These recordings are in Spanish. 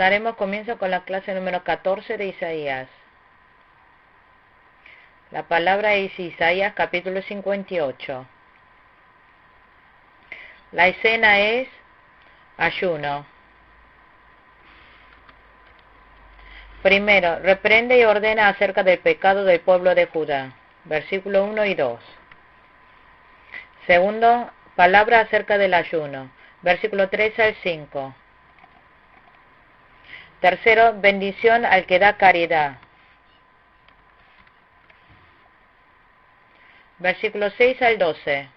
Daremos comienzo con la clase número 14 de Isaías. La palabra es Isaías capítulo 58. La escena es ayuno. Primero, reprende y ordena acerca del pecado del pueblo de Judá. Versículo 1 y 2. Segundo, palabra acerca del ayuno. Versículo 3 al 5. Tercero, bendición al que da caridad. Versículo 6 al 12.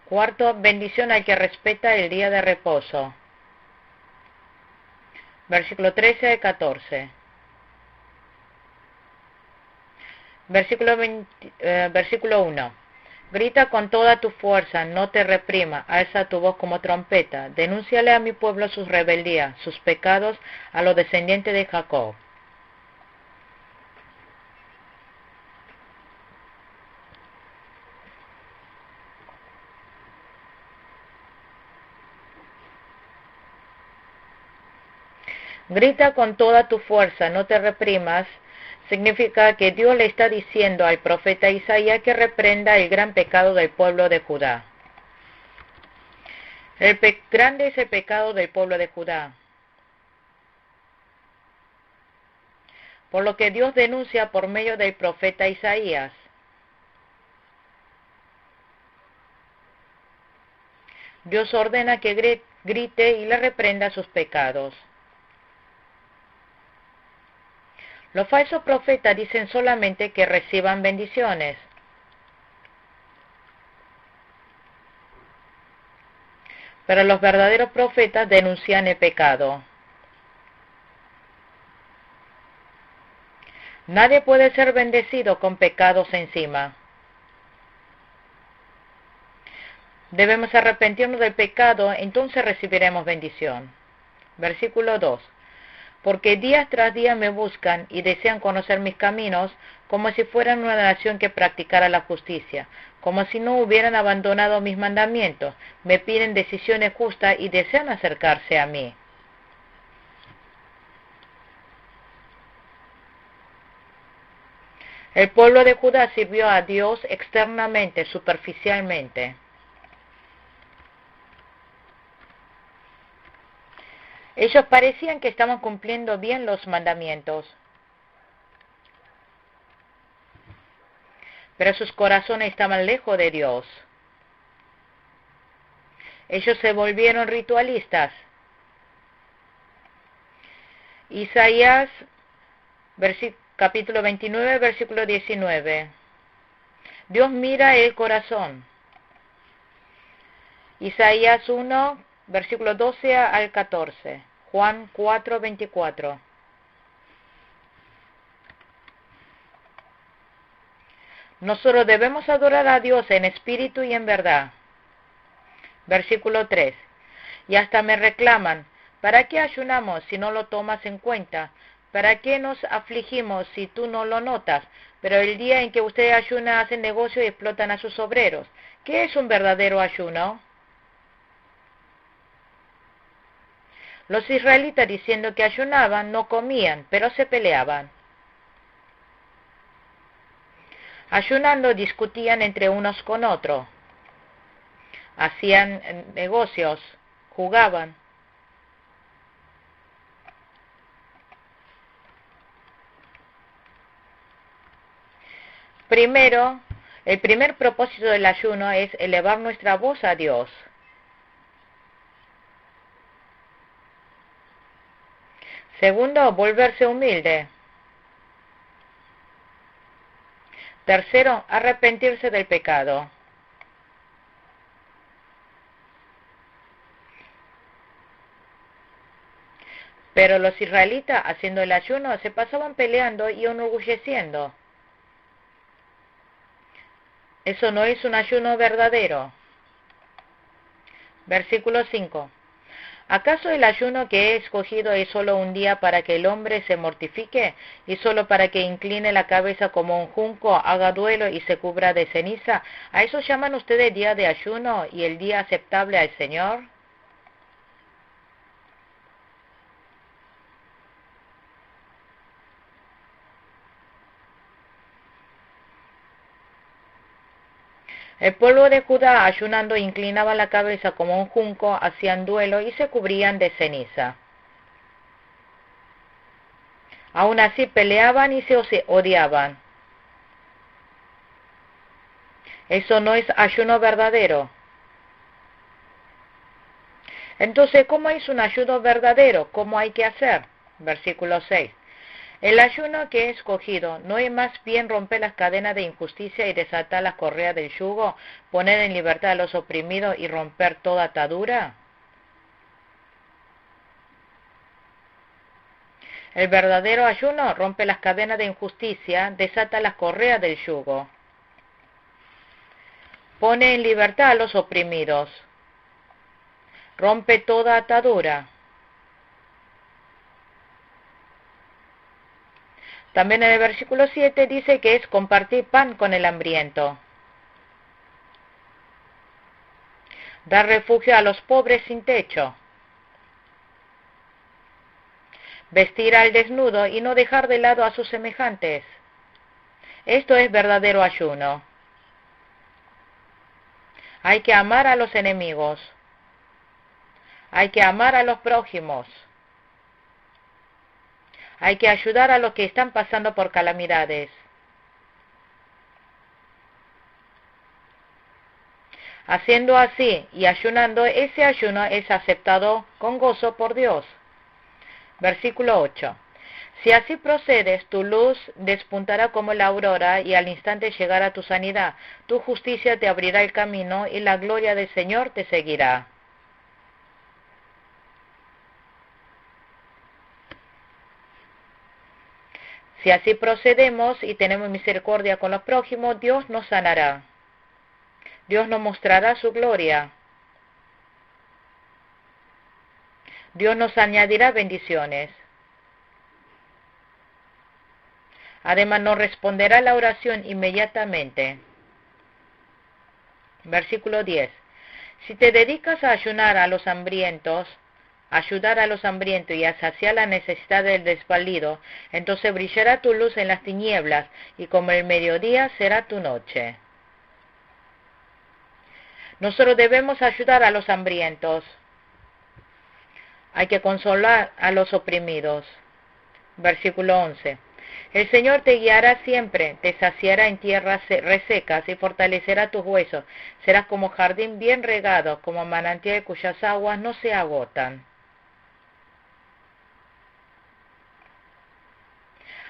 Cuarto, bendición al que respeta el día de reposo. Versículo 13 al 14. Versículo 1. Grita con toda tu fuerza, no te reprima, alza tu voz como trompeta, denúnciale a mi pueblo sus rebeldías, sus pecados a los descendientes de Jacob. Grita con toda tu fuerza, no te reprimas, significa que Dios le está diciendo al profeta Isaías que reprenda el gran pecado del pueblo de Judá. Grande es el pecado del pueblo de Judá, por lo que Dios denuncia por medio del profeta Isaías. Dios ordena que grite y le reprenda sus pecados. Los falsos profetas dicen solamente que reciban bendiciones. Pero los verdaderos profetas denuncian el pecado. Nadie puede ser bendecido con pecados encima. Debemos arrepentirnos del pecado, entonces recibiremos bendición. Versículo 2. Porque día tras día me buscan y desean conocer mis caminos, como si fueran una nación que practicara la justicia, como si no hubieran abandonado mis mandamientos, me piden decisiones justas y desean acercarse a mí. El pueblo de Judá sirvió a Dios externamente, superficialmente. Ellos parecían que estaban cumpliendo bien los mandamientos, pero sus corazones estaban lejos de Dios. Ellos se volvieron ritualistas. Isaías, capítulo 29, versículo 19. Dios mira el corazón. Isaías 1, versículo 12 al 14. Juan 4, 24. Nosotros debemos adorar a Dios en espíritu y en verdad. Versículo 3. Y hasta me reclaman, ¿para qué ayunamos si no lo tomas en cuenta? ¿Para qué nos afligimos si tú no lo notas? Pero el día en que ustedes ayunan hacen negocio y explotan a sus obreros. ¿Qué es un verdadero ayuno? Los israelitas, diciendo que ayunaban, no comían, pero se peleaban. Ayunando discutían entre unos con otros. Hacían negocios, jugaban. Primero, el primer propósito del ayuno es elevar nuestra voz a Dios. Segundo, volverse humilde. Tercero, arrepentirse del pecado. Pero los israelitas, haciendo el ayuno, se pasaban peleando y enorgulleciendo. Eso no es un ayuno verdadero. Versículo 5. ¿Acaso el ayuno que he escogido es solo un día para que el hombre se mortifique y solo para que incline la cabeza como un junco, haga duelo y se cubra de ceniza? ¿A eso llaman ustedes día de ayuno y el día aceptable al Señor? El pueblo de Judá, ayunando, inclinaba la cabeza como un junco, hacían duelo y se cubrían de ceniza. Aún así peleaban y se odiaban. Eso no es ayuno verdadero. Entonces, ¿cómo es un ayuno verdadero? ¿Cómo hay que hacer? Versículo 6. El ayuno que he escogido, ¿no es más bien romper las cadenas de injusticia y desatar las correas del yugo, poner en libertad a los oprimidos y romper toda atadura? El verdadero ayuno rompe las cadenas de injusticia, desata las correas del yugo, pone en libertad a los oprimidos, rompe toda atadura. También en el versículo 7 dice que es compartir pan con el hambriento, dar refugio a los pobres sin techo, vestir al desnudo y no dejar de lado a sus semejantes. Esto es verdadero ayuno. Hay que amar a los enemigos. Hay que amar a los prójimos. Hay que ayudar a los que están pasando por calamidades. Haciendo así y ayunando, ese ayuno es aceptado con gozo por Dios. Versículo 8. Si así procedes, tu luz despuntará como la aurora y al instante llegará tu sanidad. Tu justicia te abrirá el camino y la gloria del Señor te seguirá. Si así procedemos y tenemos misericordia con los prójimos, Dios nos sanará. Dios nos mostrará su gloria. Dios nos añadirá bendiciones. Además, nos responderá la oración inmediatamente. Versículo 10. Si te dedicas a ayunar a los hambrientos, ayudar a los hambrientos y a saciar la necesidad del desvalido, entonces brillará tu luz en las tinieblas, y como el mediodía será tu noche. Nosotros debemos ayudar a los hambrientos. Hay que consolar a los oprimidos. Versículo 11. El Señor te guiará siempre, te saciará en tierras resecas y fortalecerá tus huesos. Serás como jardín bien regado, como manantial cuyas aguas no se agotan.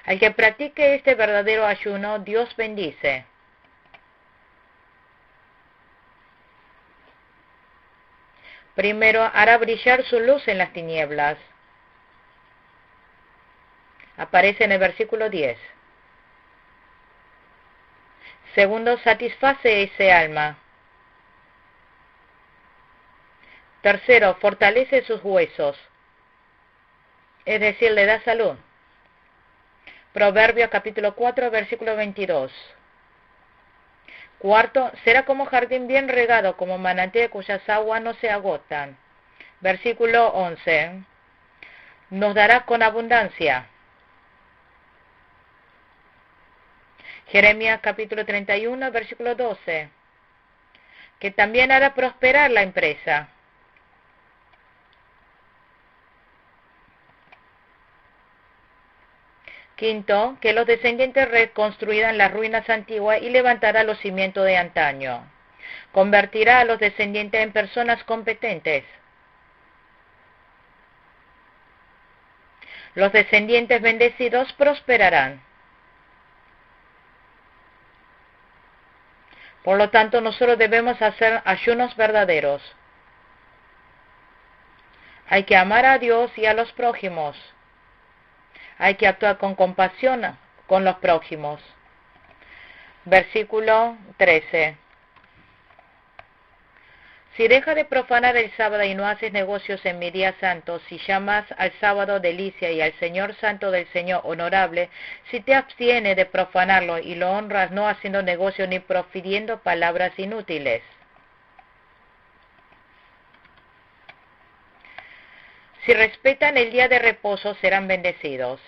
Al que practique este verdadero ayuno, Dios bendice. Primero, hará brillar su luz en las tinieblas. Aparece en el versículo 10. Segundo, satisface ese alma. Tercero, fortalece sus huesos, es decir, le da salud. Proverbios capítulo 4, versículo 22. Cuarto, será como jardín bien regado, como manantial cuyas aguas no se agotan. Versículo 11. Nos dará con abundancia. Jeremías capítulo 31, versículo 12. Que también hará prosperar la empresa. Quinto, que los descendientes reconstruirán las ruinas antiguas y levantará los cimientos de antaño. Convertirá a los descendientes en personas competentes. Los descendientes bendecidos prosperarán. Por lo tanto, nosotros debemos hacer ayunos verdaderos. Hay que amar a Dios y a los prójimos. Hay que actuar con compasión con los prójimos. Versículo 13. Si dejas de profanar el sábado y no haces negocios en mi día santo, si llamas al sábado delicia y al Señor santo del Señor honorable, si te abstienes de profanarlo y lo honras no haciendo negocio ni profiriendo palabras inútiles. Si respetan el día de reposo, serán bendecidos.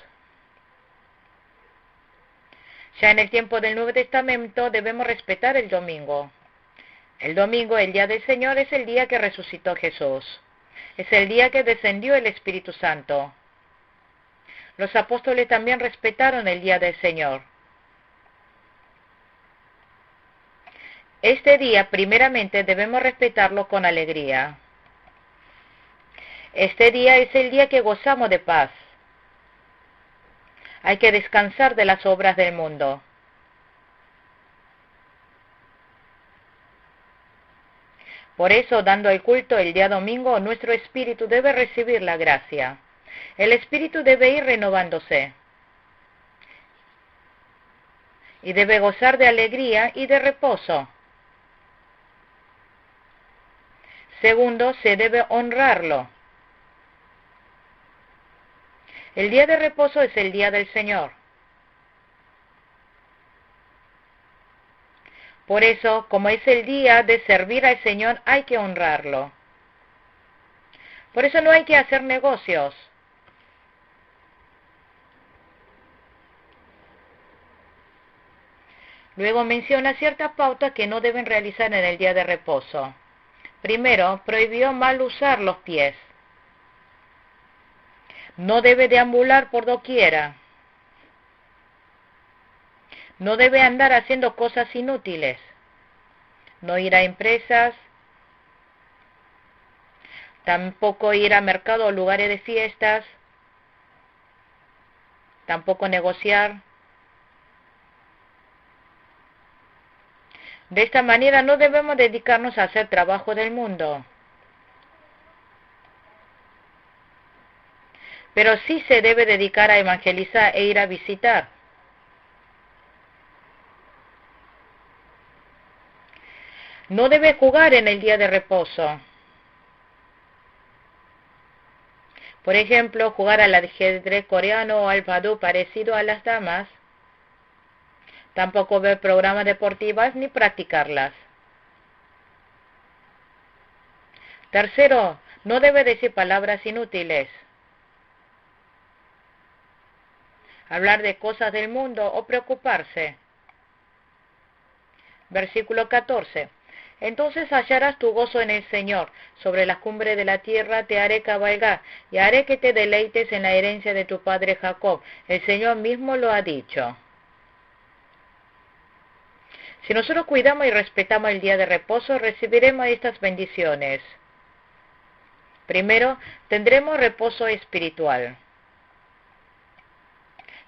Ya en el tiempo del Nuevo Testamento debemos respetar el domingo. El domingo, el día del Señor, es el día que resucitó Jesús. Es el día que descendió el Espíritu Santo. Los apóstoles también respetaron el día del Señor. Este día, primeramente, debemos respetarlo con alegría. Este día es el día que gozamos de paz. Hay que descansar de las obras del mundo. Por eso, dando el culto el día domingo, nuestro espíritu debe recibir la gracia. El espíritu debe ir renovándose. Y debe gozar de alegría y de reposo. Segundo, se debe honrarlo. El día de reposo es el día del Señor. Por eso, como es el día de servir al Señor, hay que honrarlo. Por eso no hay que hacer negocios. Luego menciona ciertas pautas que no deben realizar en el día de reposo. Primero, prohibió mal usar los pies. No debe deambular por doquiera. No debe andar haciendo cosas inútiles. No ir a empresas. Tampoco ir a mercado o lugares de fiestas. Tampoco negociar. De esta manera no debemos dedicarnos a hacer trabajo del mundo. Pero sí se debe dedicar a evangelizar e ir a visitar. No debe jugar en el día de reposo. Por ejemplo, jugar al ajedrez coreano o al badoo parecido a las damas. Tampoco ver programas deportivos ni practicarlas. Tercero, no debe decir palabras inútiles. Hablar de cosas del mundo o preocuparse. Versículo 14. Entonces hallarás tu gozo en el Señor. Sobre las cumbres de la tierra te haré cabalgar, y haré que te deleites en la herencia de tu padre Jacob. El Señor mismo lo ha dicho. Si nosotros cuidamos y respetamos el día de reposo, recibiremos estas bendiciones. Primero, tendremos reposo espiritual.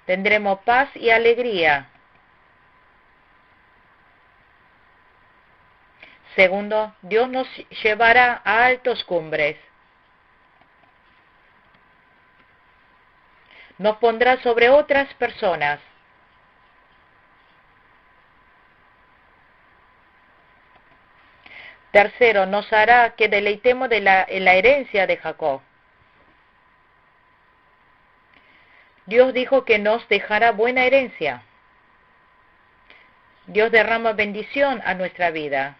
Tendremos paz y alegría. Segundo, Dios nos llevará a altas cumbres. Nos pondrá sobre otras personas. Tercero, nos hará que deleitemos en la herencia de Jacob. Dios dijo que nos dejará buena herencia. Dios derrama bendición a nuestra vida.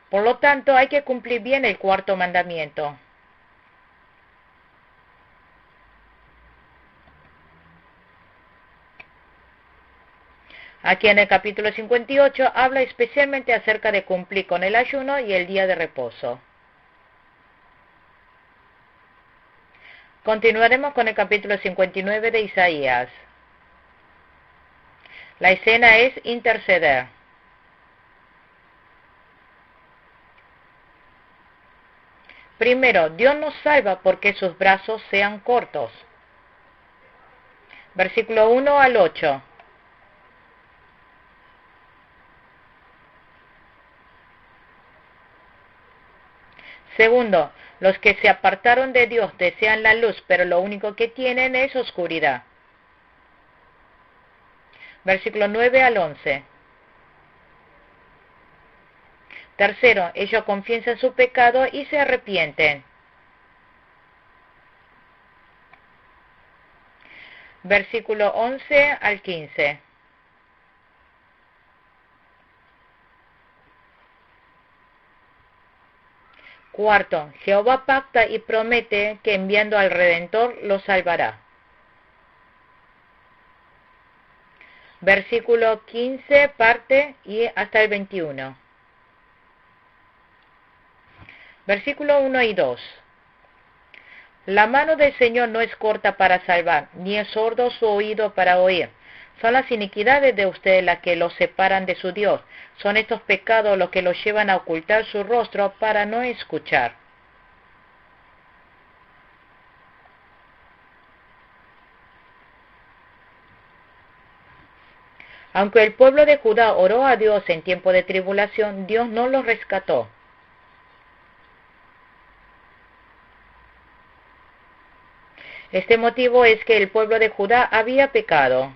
Por lo tanto, hay que cumplir bien el cuarto mandamiento. Aquí en el capítulo 58 habla especialmente acerca de cumplir con el ayuno y el día de reposo. Continuaremos con el capítulo 59 de Isaías. La escena es interceder. Primero, Dios nos salva porque sus brazos sean cortos. Versículo 1 al 8. Segundo, los que se apartaron de Dios desean la luz, pero lo único que tienen es oscuridad. Versículo 9 al 11. Tercero, ellos confiesan su pecado y se arrepienten. Versículo 11 al 15. Cuarto, Jehová pacta y promete que enviando al Redentor los salvará. Versículo 15, parte y hasta el 21. Versículo 1 y 2. La mano del Señor no es corta para salvar, ni es sordo su oído para oír. Son las iniquidades de ustedes las que los separan de su Dios. Son estos pecados los que los llevan a ocultar su rostro para no escuchar. Aunque el pueblo de Judá oró a Dios en tiempo de tribulación, Dios no los rescató. Este motivo es que el pueblo de Judá había pecado.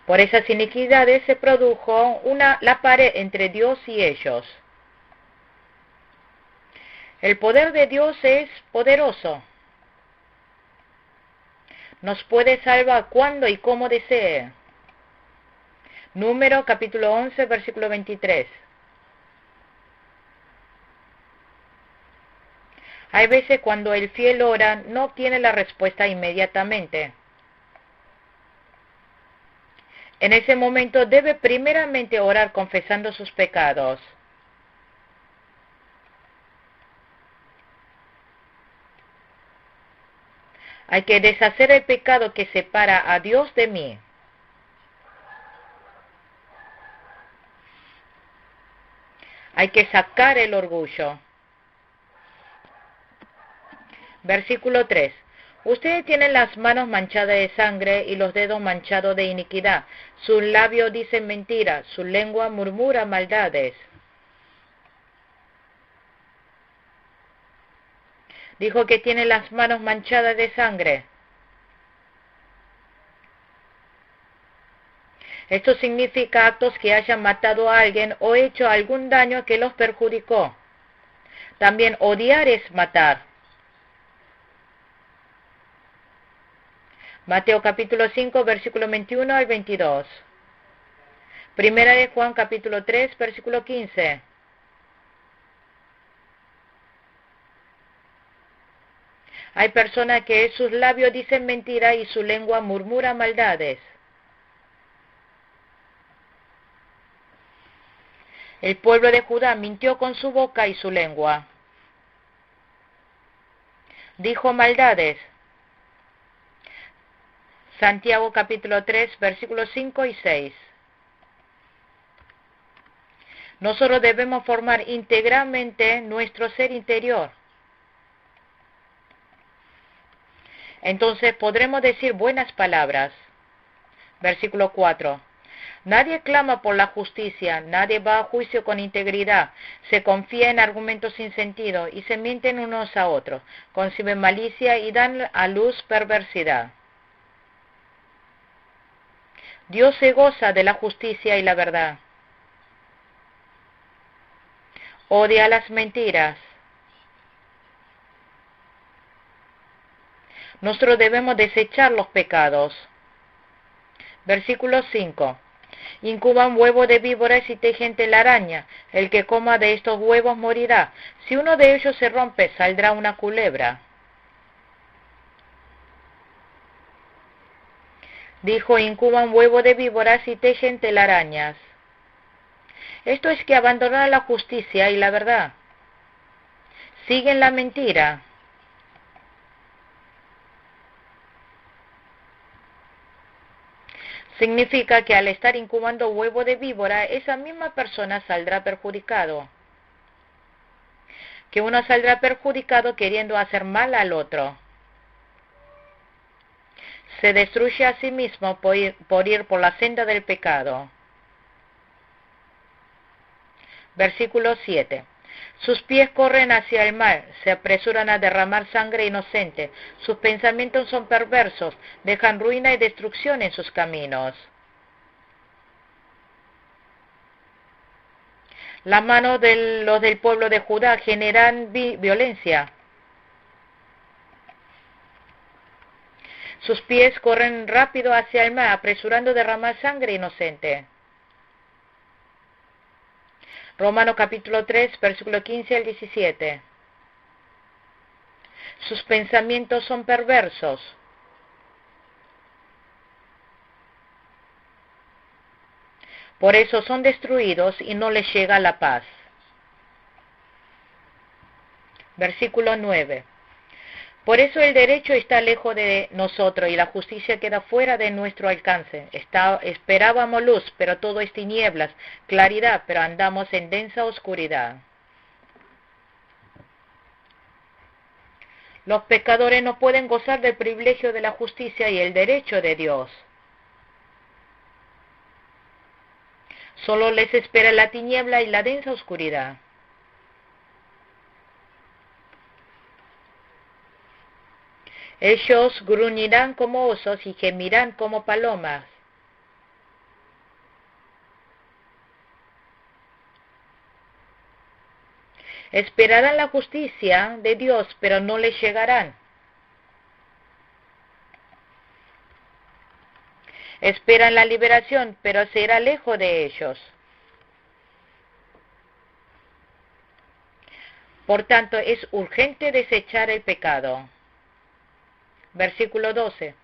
Por esas iniquidades se produjo la pared entre Dios y ellos. El poder de Dios es poderoso. Nos puede salvar cuando y como desee. Número capítulo 11, versículo 23. Hay veces cuando el fiel ora, no obtiene la respuesta inmediatamente. En ese momento debe primeramente orar confesando sus pecados. Hay que deshacer el pecado que separa a Dios de mí. Hay que sacar el orgullo. Versículo 3. Ustedes tienen las manos manchadas de sangre y los dedos manchados de iniquidad. Sus labios dicen mentiras, su lengua murmura maldades. Dijo que tiene las manos manchadas de sangre. Esto significa actos que hayan matado a alguien o hecho algún daño que los perjudicó. También odiar es matar. Mateo capítulo 5, versículo 21 al 22. Primera de Juan capítulo 3, versículo 15. Hay personas que sus labios dicen mentira y su lengua murmura maldades. El pueblo de Judá mintió con su boca y su lengua. Dijo maldades. Santiago capítulo 3, versículos 5 y 6. Nosotros debemos formar íntegramente nuestro ser interior. Entonces podremos decir buenas palabras. Versículo 4. Nadie clama por la justicia, nadie va a juicio con integridad, se confía en argumentos sin sentido y se mienten unos a otros, conciben malicia y dan a luz perversidad. Dios se goza de la justicia y la verdad. Odia las mentiras. Nosotros debemos desechar los pecados. Versículo 5. Incuban huevos de víboras y tejen telaraña. El que coma de estos huevos morirá. Si uno de ellos se rompe, saldrá una culebra. Dijo, incuban huevo de víboras y tejen telarañas. Esto es que abandonan la justicia y la verdad. Siguen la mentira. Significa que al estar incubando huevo de víbora, esa misma persona saldrá perjudicado. Que uno saldrá perjudicado queriendo hacer mal al otro. Se destruye a sí mismo por ir por la senda del pecado. Versículo 7. Sus pies corren hacia el mal, se apresuran a derramar sangre inocente. Sus pensamientos son perversos, dejan ruina y destrucción en sus caminos. Las manos de los del pueblo de Judá generan violencia. Sus pies corren rápido hacia el mal, apresurando a derramar sangre inocente. Romanos capítulo 3, versículo 15 al 17. Sus pensamientos son perversos. Por eso son destruidos y no les llega la paz. Versículo 9. Por eso el derecho está lejos de nosotros y la justicia queda fuera de nuestro alcance. Esperábamos luz, pero todo es tinieblas, claridad, pero andamos en densa oscuridad. Los pecadores no pueden gozar del privilegio de la justicia y el derecho de Dios. Solo les espera la tiniebla y la densa oscuridad. Ellos gruñirán como osos y gemirán como palomas. Esperarán la justicia de Dios, pero no les llegarán. Esperan la liberación, pero será lejos de ellos. Por tanto, es urgente desechar el pecado. Versículo 12.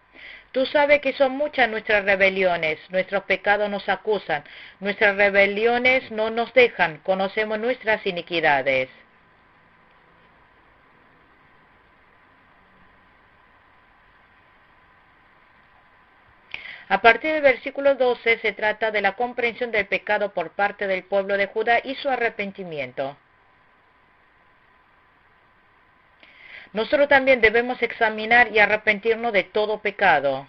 Tú sabes que son muchas nuestras rebeliones, nuestros pecados nos acusan, nuestras rebeliones no nos dejan, conocemos nuestras iniquidades. A partir del versículo 12 se trata de la comprensión del pecado por parte del pueblo de Judá y su arrepentimiento. Nosotros también debemos examinar y arrepentirnos de todo pecado.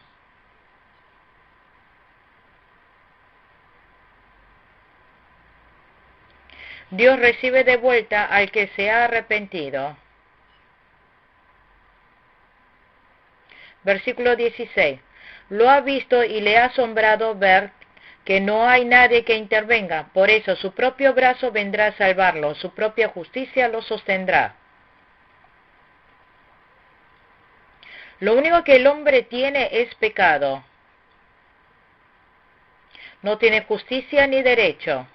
Dios recibe de vuelta al que se ha arrepentido. Versículo 16. Lo ha visto y le ha asombrado ver que no hay nadie que intervenga. Por eso su propio brazo vendrá a salvarlo, su propia justicia lo sostendrá. Lo único que el hombre tiene es pecado. No tiene justicia ni derecho.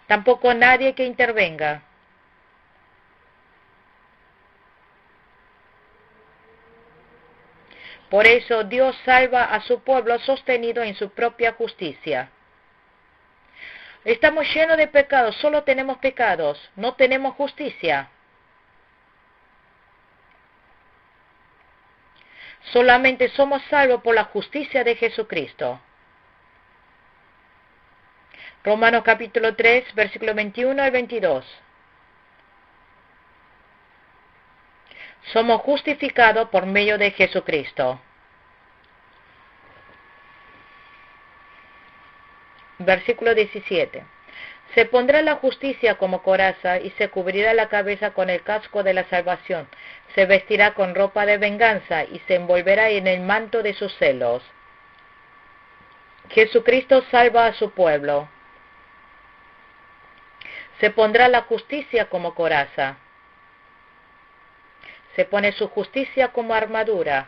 Tampoco nadie que intervenga. Por eso Dios salva a su pueblo sostenido en su propia justicia. Estamos llenos de pecados, solo tenemos pecados, no tenemos justicia. Solamente somos salvos por la justicia de Jesucristo. Romanos capítulo 3, versículo 21 al 22. Somos justificados por medio de Jesucristo. Versículo 17. Se pondrá la justicia como coraza y se cubrirá la cabeza con el casco de la salvación. Se vestirá con ropa de venganza y se envolverá en el manto de sus celos. Jesucristo salva a su pueblo. Se pondrá la justicia como coraza. Se pone su justicia como armadura.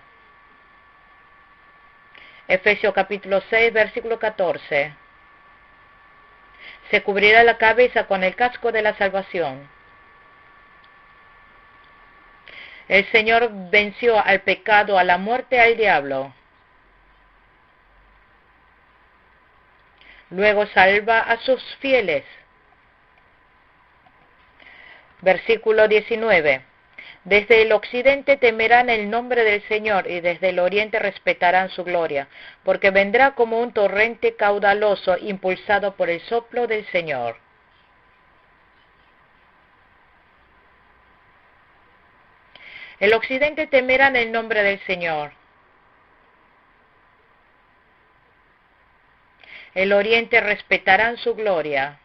Efesios capítulo 6, versículo 14. Se cubrirá la cabeza con el casco de la salvación. El Señor venció al pecado, a la muerte, al diablo. Luego salva a sus fieles. Versículo 19. Desde el occidente temerán el nombre del Señor y desde el oriente respetarán su gloria, porque vendrá como un torrente caudaloso impulsado por el soplo del Señor. El occidente temerán el nombre del Señor. El oriente respetarán su gloria.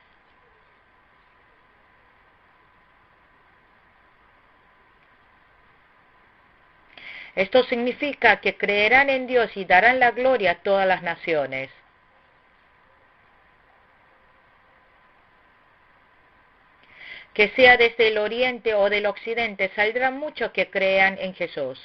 Esto significa que creerán en Dios y darán la gloria a todas las naciones. Que sea desde el oriente o del occidente, saldrán muchos que crean en Jesús.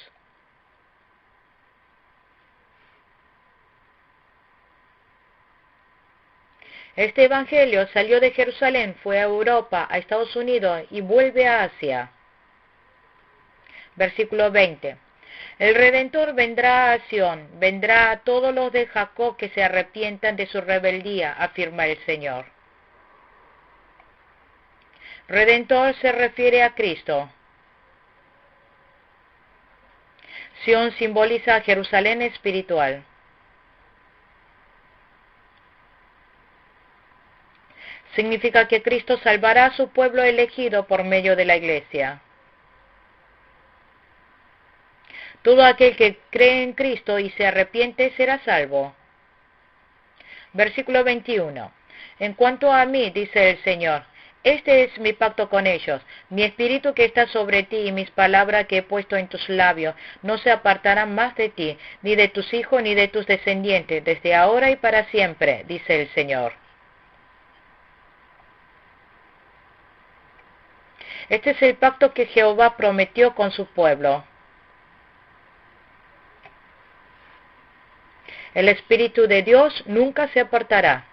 Este evangelio salió de Jerusalén, fue a Europa, a Estados Unidos y vuelve a Asia. Versículo 20. El Redentor vendrá a Sión, vendrá a todos los de Jacob que se arrepientan de su rebeldía, afirma el Señor. Redentor se refiere a Cristo. Sión simboliza a Jerusalén espiritual. Significa que Cristo salvará a su pueblo elegido por medio de la Iglesia. Todo aquel que cree en Cristo y se arrepiente será salvo. Versículo 21. En cuanto a mí, dice el Señor, este es mi pacto con ellos. Mi espíritu que está sobre ti y mis palabras que he puesto en tus labios no se apartarán más de ti, ni de tus hijos ni de tus descendientes, desde ahora y para siempre, dice el Señor. Este es el pacto que Jehová prometió con su pueblo. El Espíritu de Dios nunca se apartará.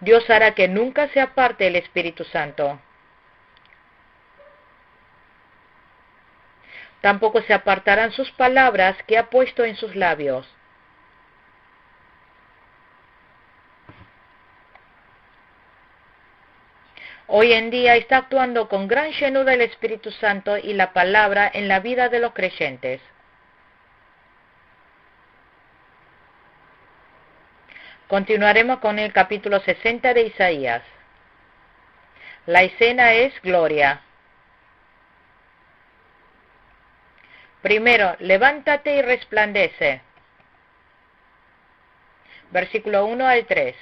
Dios hará que nunca se aparte el Espíritu Santo. Tampoco se apartarán sus palabras que ha puesto en sus labios. Hoy en día está actuando con gran llenura el Espíritu Santo y la palabra en la vida de los creyentes. Continuaremos con el capítulo 60 de Isaías. La escena es gloria. Primero, levántate y resplandece. Versículo 1 al 3.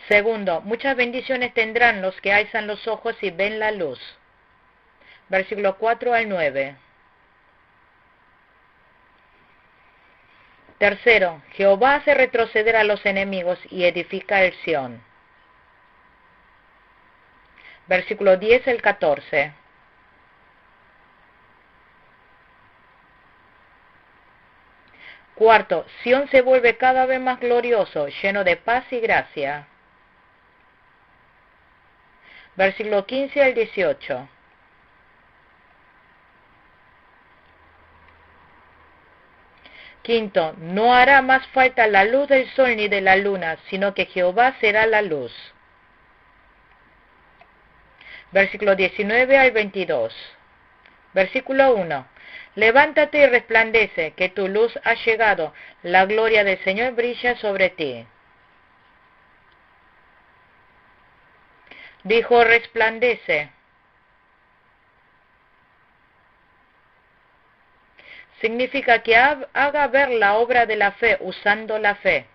Segundo, muchas bendiciones tendrán los que alzan los ojos y ven la luz. Versículo 4 al 9. Tercero, Jehová hace retroceder a los enemigos y edifica el Sión. Versículo 10 al 14. Cuarto, Sión se vuelve cada vez más glorioso, lleno de paz y gracia. Versículo 15 al 18. Quinto, no hará más falta la luz del sol ni de la luna, sino que Jehová será la luz. Versículo 19 al 22. Versículo 1. Levántate y resplandece, que tu luz ha llegado, la gloria del Señor brilla sobre ti. Dijo, resplandece. Significa que haga ver la obra de la fe usando la fe.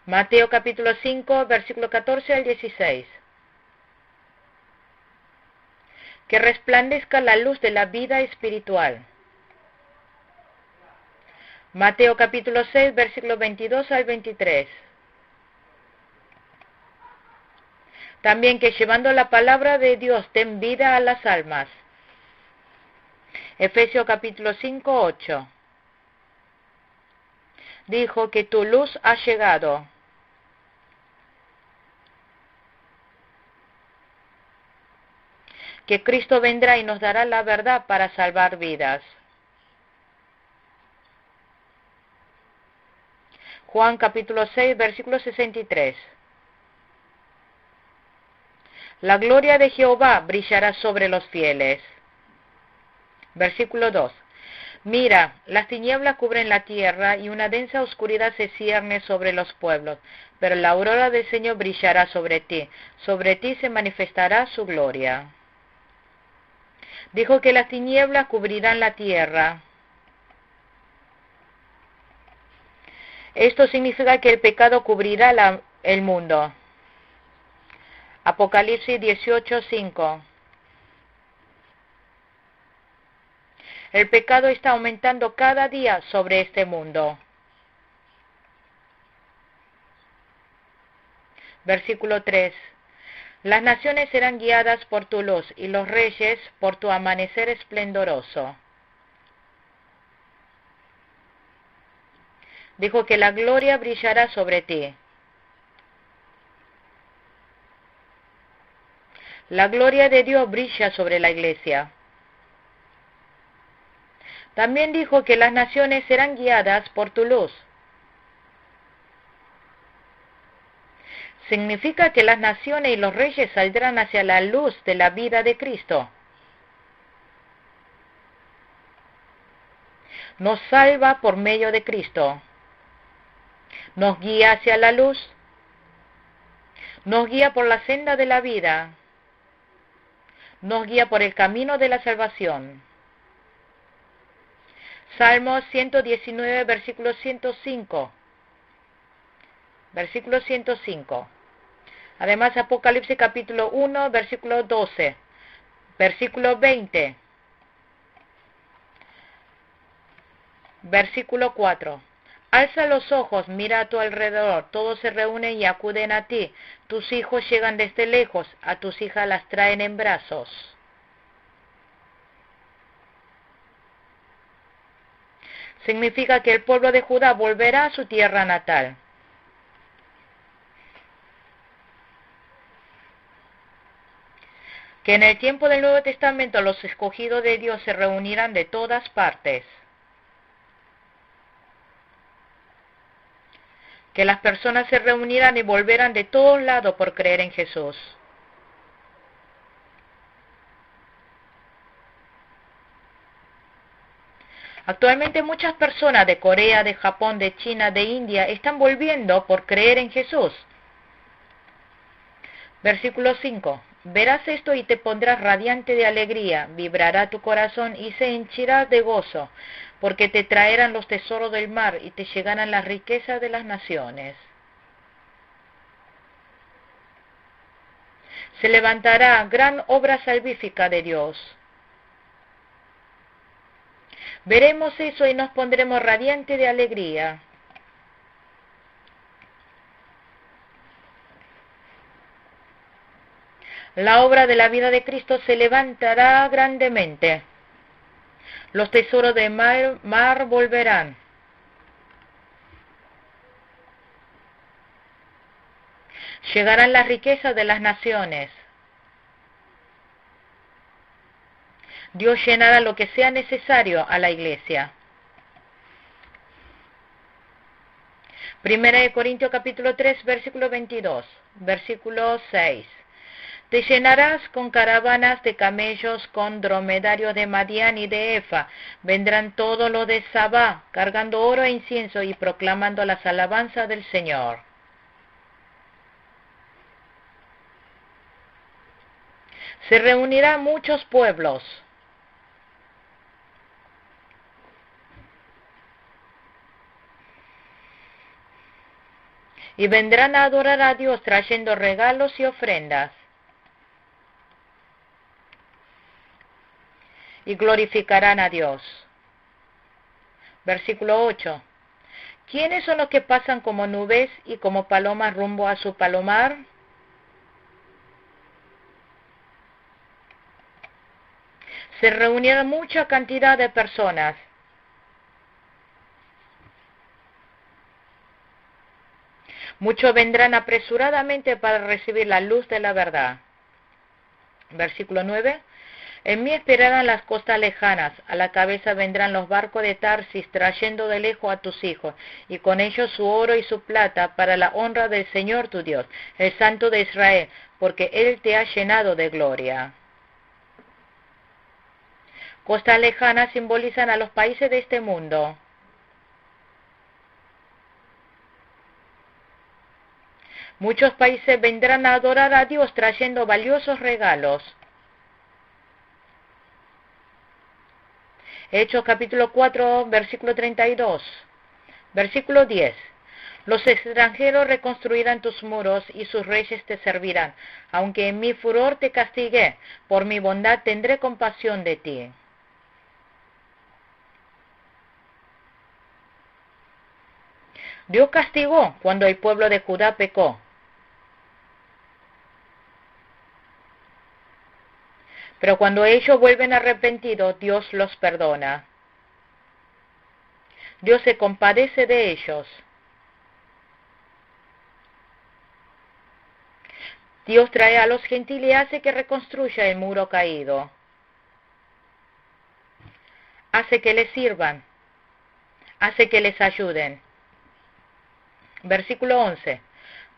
Mateo capítulo 5, versículo 14 al 16. Que resplandezca la luz de la vida espiritual. Mateo capítulo 6, versículo 22 al 23. También que llevando la palabra de Dios den vida a las almas. Efesios capítulo 5, 8. Dijo que tu luz ha llegado. Que Cristo vendrá y nos dará la verdad para salvar vidas. Juan capítulo 6, versículo 63. La gloria de Jehová brillará sobre los fieles. Versículo 2. Mira, las tinieblas cubren la tierra y una densa oscuridad se cierne sobre los pueblos, pero la aurora del Señor brillará sobre ti se manifestará su gloria. Dijo que las tinieblas cubrirán la tierra. Esto significa que el pecado cubrirá el mundo. Apocalipsis 18, 5. El pecado está aumentando cada día sobre este mundo. Versículo 3. Las naciones serán guiadas por tu luz y los reyes por tu amanecer esplendoroso. Dijo que la gloria brillará sobre ti. La gloria de Dios brilla sobre la iglesia. También dijo que las naciones serán guiadas por tu luz. Significa que las naciones y los reyes saldrán hacia la luz de la vida de Cristo. Nos salva por medio de Cristo. Nos guía hacia la luz. Nos guía por la senda de la vida. Nos guía por el camino de la salvación. Salmo 119, versículo 105. Versículo 105. Además, Apocalipsis capítulo 1, versículo 12. Versículo 20. Versículo 4. Alza los ojos, mira a tu alrededor, todos se reúnen y acuden a ti. Tus hijos llegan desde lejos, a tus hijas las traen en brazos. Significa que el pueblo de Judá volverá a su tierra natal. Que en el tiempo del Nuevo Testamento los escogidos de Dios se reunirán de todas partes. Que las personas se reunirán y volverán de todos lados por creer en Jesús. Actualmente muchas personas de Corea, de Japón, de China, de India están volviendo por creer en Jesús. Versículo 5. Verás esto y te pondrás radiante de alegría, vibrará tu corazón y se henchirá de gozo, porque te traerán los tesoros del mar y te llegarán las riquezas de las naciones. Se levantará gran obra salvífica de Dios. Veremos eso y nos pondremos radiante de alegría. La obra de la vida de Cristo se levantará grandemente. Los tesoros del mar volverán. Llegarán las riquezas de las naciones. Dios llenará lo que sea necesario a la iglesia. Primera de Corintios capítulo 3, versículo 22, versículo 6. Te llenarás con caravanas de camellos, con dromedarios de Madián y de Efa. Vendrán todos los de Sabá, cargando oro e incienso y proclamando las alabanzas del Señor. Se reunirán muchos pueblos. Y vendrán a adorar a Dios trayendo regalos y ofrendas. Y glorificarán a Dios. Versículo 8. ¿Quiénes son los que pasan como nubes y como palomas rumbo a su palomar? Se reunirán mucha cantidad de personas. Muchos vendrán apresuradamente para recibir la luz de la verdad. Versículo 9. En mí esperarán las costas lejanas, a la cabeza vendrán los barcos de Tarsis, trayendo de lejos a tus hijos, y con ellos su oro y su plata, para la honra del Señor tu Dios, el Santo de Israel, porque Él te ha llenado de gloria. Costas lejanas simbolizan a los países de este mundo. Muchos países vendrán a adorar a Dios trayendo valiosos regalos. Hechos capítulo 4, versículo 32. Versículo 10. Los extranjeros reconstruirán tus muros y sus reyes te servirán. Aunque en mi furor te castigué, por mi bondad tendré compasión de ti. Dios castigó cuando el pueblo de Judá pecó. Pero cuando ellos vuelven arrepentidos, Dios los perdona. Dios se compadece de ellos. Dios trae a los gentiles y hace que reconstruya el muro caído. Hace que les sirvan. Hace que les ayuden. Versículo 11.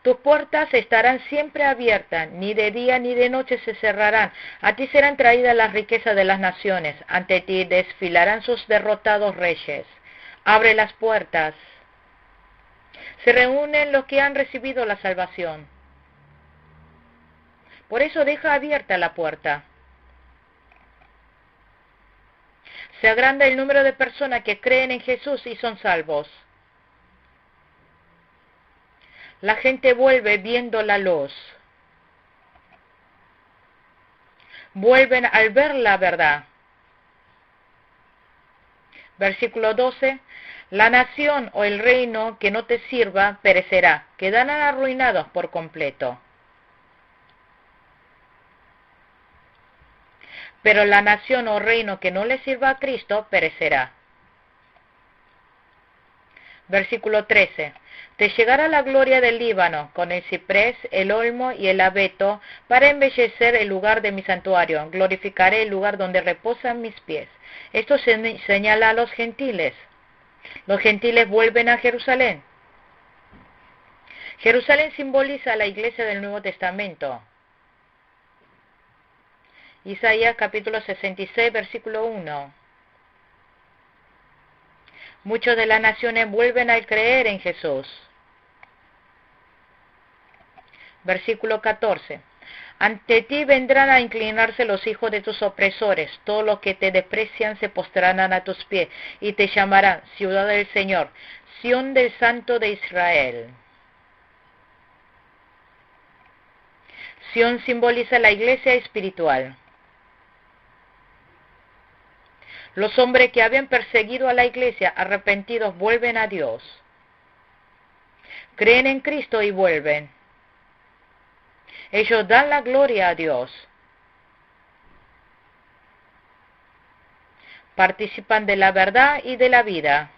Tus puertas estarán siempre abiertas, ni de día ni de noche se cerrarán. A ti serán traídas las riquezas de las naciones, ante ti desfilarán sus derrotados reyes. Abre las puertas. Se reúnen los que han recibido la salvación. Por eso deja abierta la puerta. Se agranda el número de personas que creen en Jesús y son salvos. La gente vuelve viendo la luz. Vuelven al ver la verdad. Versículo 12. La nación o el reino que no te sirva perecerá, quedarán arruinados por completo. Pero la nación o reino que no le sirva a Cristo perecerá. Versículo 13. Te llegará la gloria del Líbano, con el ciprés, el olmo y el abeto, para embellecer el lugar de mi santuario. Glorificaré el lugar donde reposan mis pies. Esto se señala a los gentiles. Los gentiles vuelven a Jerusalén. Jerusalén simboliza a la iglesia del Nuevo Testamento. Isaías capítulo 66, versículo 1. Muchos de las naciones vuelven a creer en Jesús. Versículo 14. Ante ti vendrán a inclinarse los hijos de tus opresores, todos los que te desprecian se postrarán a tus pies y te llamarán ciudad del Señor, Sión del Santo de Israel. Sión simboliza la iglesia espiritual. Los hombres que habían perseguido a la iglesia, arrepentidos, vuelven a Dios. Creen en Cristo y vuelven. Ellos dan la gloria a Dios. Participan de la verdad y de la vida.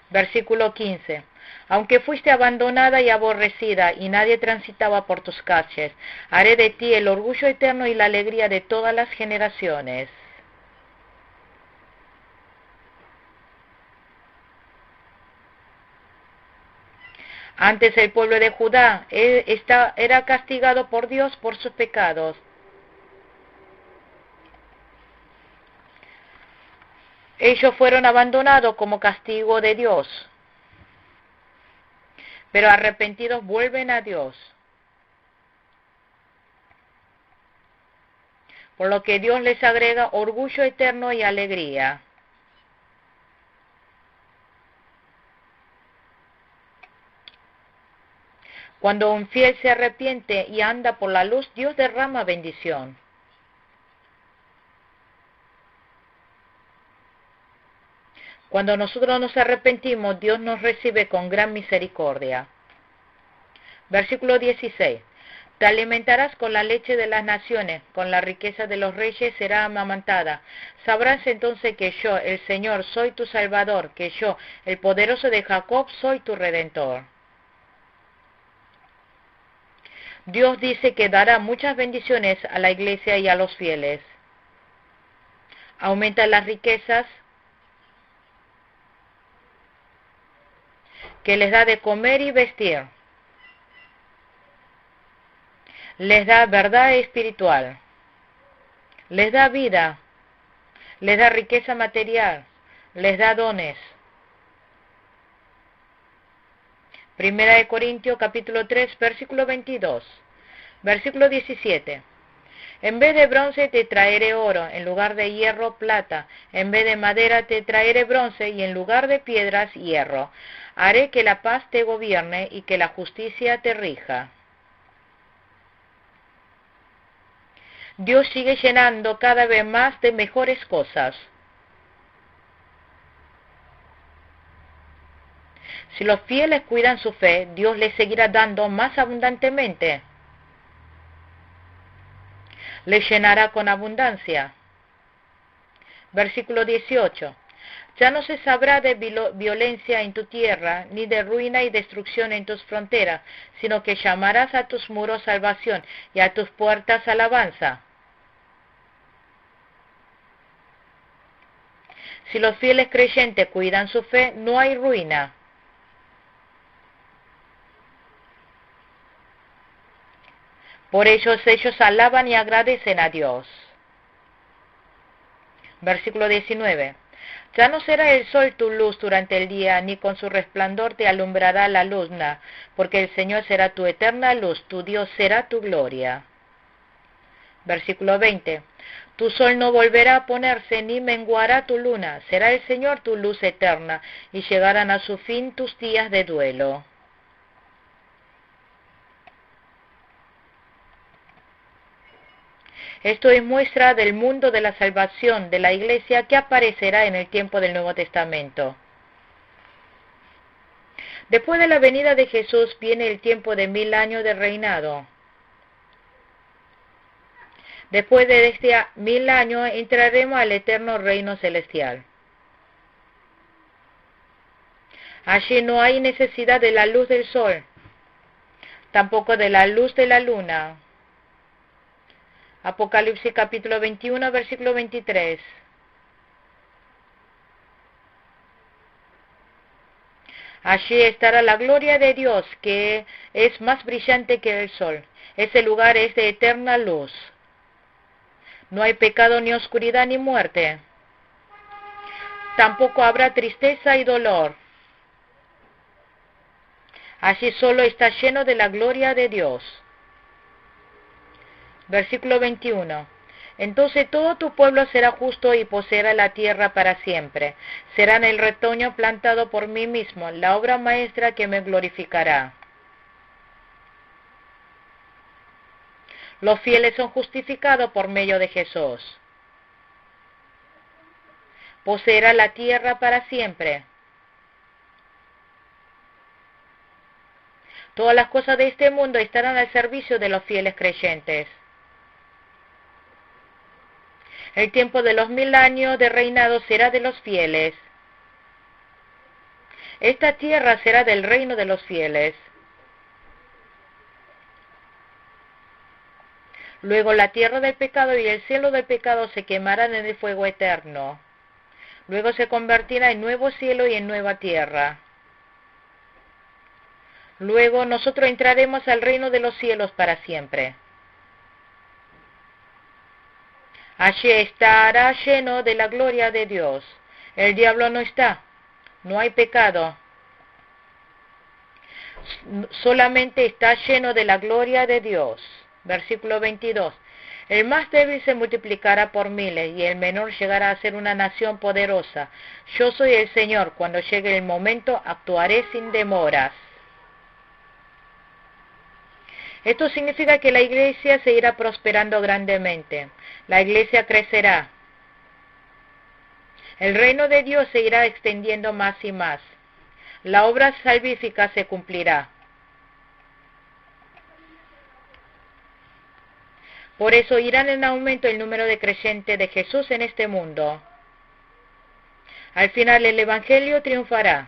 Versículo 15. Aunque fuiste abandonada y aborrecida y nadie transitaba por tus calles, haré de ti el orgullo eterno y la alegría de todas las generaciones. Antes el pueblo de Judá era castigado por Dios por sus pecados. Ellos fueron abandonados como castigo de Dios. Pero arrepentidos vuelven a Dios. Por lo que Dios les agrega orgullo eterno y alegría. Cuando un fiel se arrepiente y anda por la luz, Dios derrama bendición. Cuando nosotros nos arrepentimos, Dios nos recibe con gran misericordia. Versículo 16. Te alimentarás con la leche de las naciones, con la riqueza de los reyes será amamantada. Sabrás entonces que yo, el Señor, soy tu Salvador, que yo, el poderoso de Jacob, soy tu Redentor. Dios dice que dará muchas bendiciones a la iglesia y a los fieles. Aumenta las riquezas que les da de comer y vestir. Les da verdad espiritual. Les da vida. Les da riqueza material. Les da dones. Primera de Corintios capítulo 3, versículo 22. Versículo 17. En vez de bronce te traeré oro, en lugar de hierro plata. En vez de madera te traeré bronce y en lugar de piedras hierro. Haré que la paz te gobierne y que la justicia te rija. Dios sigue llenando cada vez más de mejores cosas. Si los fieles cuidan su fe, Dios les seguirá dando más abundantemente. Les llenará con abundancia. Versículo 18. Ya no se sabrá de violencia en tu tierra, ni de ruina y destrucción en tus fronteras, sino que llamarás a tus muros salvación y a tus puertas alabanza. Si los fieles creyentes cuidan su fe, no hay ruina. Por ellos alaban y agradecen a Dios. Versículo 19. Ya no será el sol tu luz durante el día, ni con su resplandor te alumbrará la luna, porque el Señor será tu eterna luz, tu Dios será tu gloria. Versículo 20. Tu sol no volverá a ponerse, ni menguará tu luna, será el Señor tu luz eterna, y llegarán a su fin tus días de duelo. Esto es muestra del mundo de la salvación de la Iglesia que aparecerá en el tiempo del Nuevo Testamento. Después de la venida de Jesús viene el tiempo de 1000 años de reinado. Después de este 1000 años entraremos al eterno reino celestial. Allí no hay necesidad de la luz del sol, tampoco de la luz de la luna. Apocalipsis capítulo 21, versículo 23. Allí estará la gloria de Dios, que es más brillante que el sol. Ese lugar es de eterna luz. No hay pecado, ni oscuridad, ni muerte. Tampoco habrá tristeza y dolor. Allí solo está lleno de la gloria de Dios. Versículo 21. Entonces todo tu pueblo será justo y poseerá la tierra para siempre. Serán el retoño plantado por mí mismo, la obra maestra que me glorificará. Los fieles son justificados por medio de Jesús. Poseerá la tierra para siempre. Todas las cosas de este mundo estarán al servicio de los fieles creyentes. El tiempo de los 1000 años de reinado será de los fieles. Esta tierra será del reino de los fieles. Luego la tierra del pecado y el cielo del pecado se quemarán en el fuego eterno. Luego se convertirá en nuevo cielo y en nueva tierra. Luego nosotros entraremos al reino de los cielos para siempre. Allí estará lleno de la gloria de Dios. El diablo no está, no hay pecado. Solamente está lleno de la gloria de Dios. Versículo 22. El más débil se multiplicará por miles y el menor llegará a ser una nación poderosa. Yo soy el Señor, cuando llegue el momento actuaré sin demoras. Esto significa que la iglesia se irá prosperando grandemente. La iglesia crecerá. El reino de Dios se irá extendiendo más y más. La obra salvífica se cumplirá. Por eso irán en aumento el número de creyentes de Jesús en este mundo. Al final el Evangelio triunfará.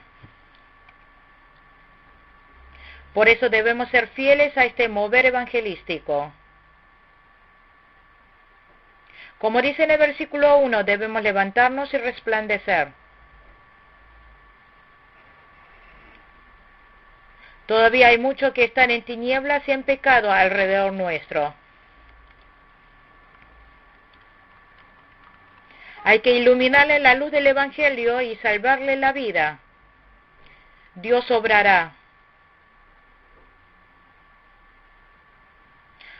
Por eso debemos ser fieles a este mover evangelístico. Como dice en el versículo 1, debemos levantarnos y resplandecer. Todavía hay muchos que están en tinieblas y en pecado alrededor nuestro. Hay que iluminarle la luz del Evangelio y salvarle la vida. Dios obrará.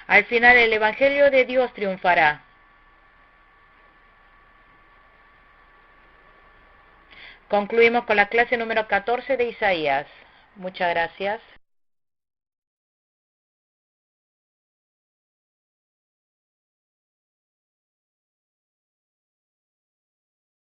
Al final el Evangelio de Dios triunfará. Concluimos con la clase número 14 de Isaías. Muchas gracias.